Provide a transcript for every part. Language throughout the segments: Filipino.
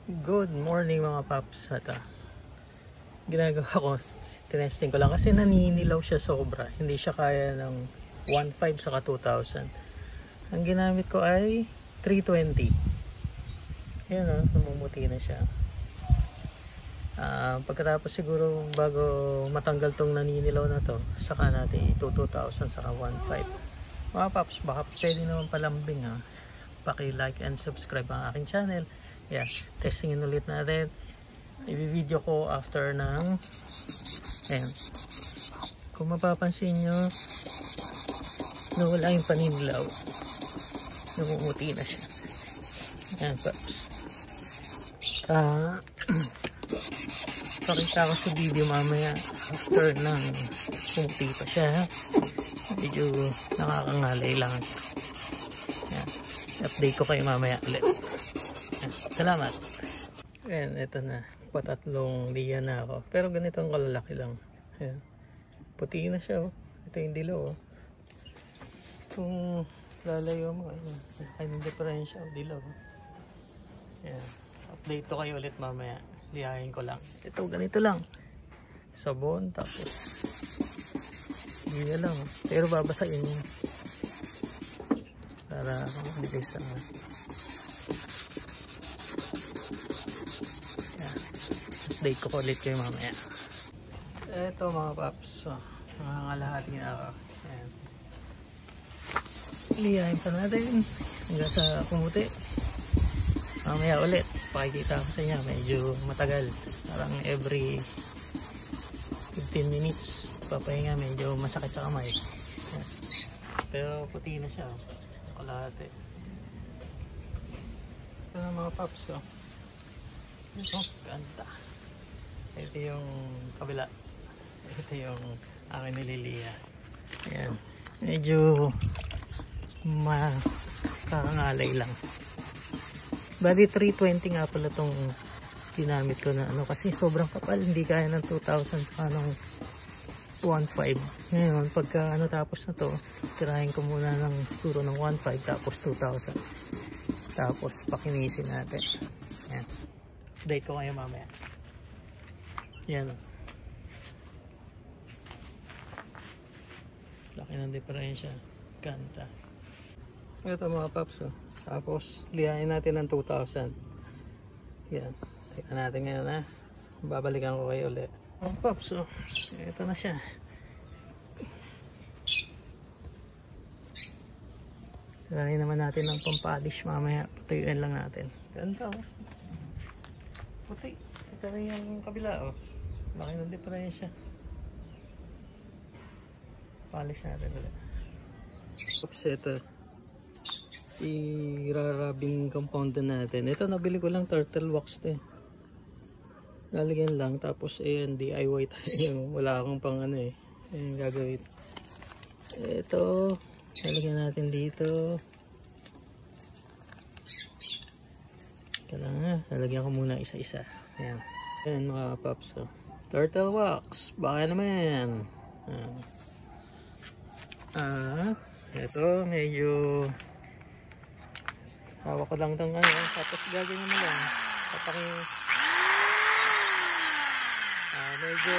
Good morning mga paps. Ginagawa ko, tinesting ko lang kasi naninilaw siya sobra. Hindi siya kaya ng 1.5 saka 2,000. Ang ginamit ko ay 320. Ayan o, namumuti na siya. Pagkatapos siguro bago matanggal tong naninilaw na to, saka natin ito 2,000 saka 1.5. Mga paps, baka pwede naman palambing ha. Paki-like and subscribe ang aking channel. Yeah, testingin ulit natin. I-video ko after ng ayan. Kung mapapansin nyo, nawala yung panilaw. Namumuti na siya. Ayan, paps. Pakita ko sa video mamaya after ng pumuti pa siya. Medyo nakakangalay lang. Ayan. Update ko kayo mamaya ulit. Ayan. Salamat. Ayan, ito na. Patatlong liya na ako. Pero ganitong kalalaki lang. Ayan. Puti na siya. Oh. Ito yung dilaw. Oh. Kung lalayo mo, ay yung diferensya. Oh, dilaw. Oh. Ayan. Update ko kayo ulit mamaya. Liyahin ko lang. Ito, ganito lang. Sabon, tapos liya lang. Oh. Pero babasain yun. Para bilis sa update ko ulit kayo mamaya. Eto mga paps, mga kalahati na ako. Ayan. Liyahin pa natin hanggang sa pumuti. Mamaya ulit pakikita ko sa inyo, medyo matagal, parang every 15 minutes papahinga, medyo masakit sa kamay. Ayan. Pero puti na siya, kalahati. Ito na mga paps. Ito, ganda. Ito yung kabila. Ito yung aking nililiya. Ayan. Medyo makakangalay lang. Bali 320 nga pala itong ginamit ko na ano. Kasi sobrang kapal. Hindi kaya ng 2,000 sa anong 1.5. Ngayon pagka ano tapos na to, tirahin ko muna ng siguro ng 1.5 tapos 2,000. Tapos pakinisin natin. Ayan. Update ko kayo mamaya. Yan o. Laki ng diferensya. Kanta. Ito mga paps o. Tapos lihain natin ng 2,000. Yan. Tingnan natin ngayon ha. Babalikan ko kayo ulit. Mga paps o. Ito na siya. Lihain naman natin ng pampalish mamaya. Putuyuin lang natin. Ganda o. Puti. Ito rin yung kabila o. Laki ng diferensya. Polish natin ulit. Oops, ito. I-rubbing compound natin. Ito nabili ko lang turtle wax to eh. Lalagyan lang. Tapos ayan, DIY tayo. Wala akong pang ano eh. Ayan gagawin. Ito. Lalagyan natin dito. Ito lang ha. Lalagyan ko muna isa-isa. Ayan. Ayan mga paps. So. Turtle wax, baka naman. Ito medyo hawak ko lang itong ano, tapos gagawin mo lang medyo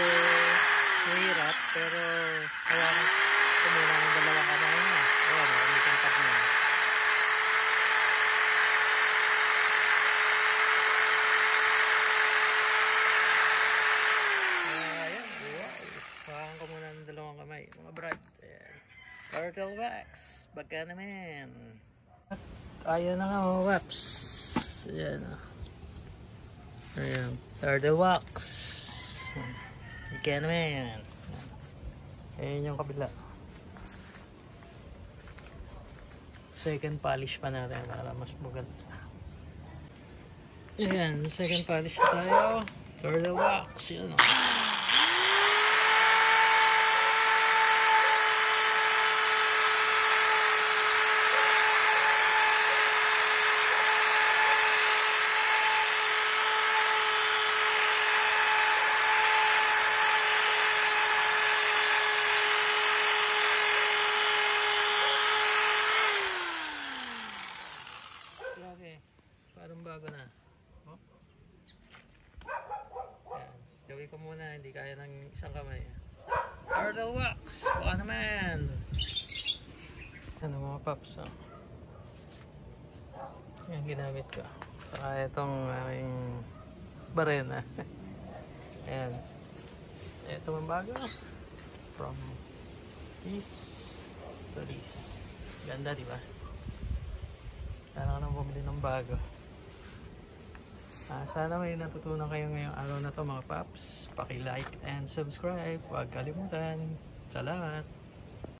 mahirap pero hawakan ko muna ng dalawang kamay na. Ayan, may contact na. Dalawang kamay, mga brad. Turtle wax, baka naman. Ayan na nga mga waps. Ayan. Ayan, turtle wax. Baka naman. Ayan yung kabila. Second polish pa natin para mas maganda. Ayan, second polish pa tayo. Turtle wax, yun o. Grabe, parang bago na. Oh. muna, hindi kaya ng isang kamay. Turtle wax! Baka naman! Ano mga paps, oh. Yan ginamit ko. Saka itong aking barena. Ayan. Ito ang bago. From East to East. Ganda, di ba? Sana ka nang bumili ng bago. Sana may natutunan kayo ngayong araw na to mga paps. Paki-like and subscribe. Huwag kalimutan. Salamat!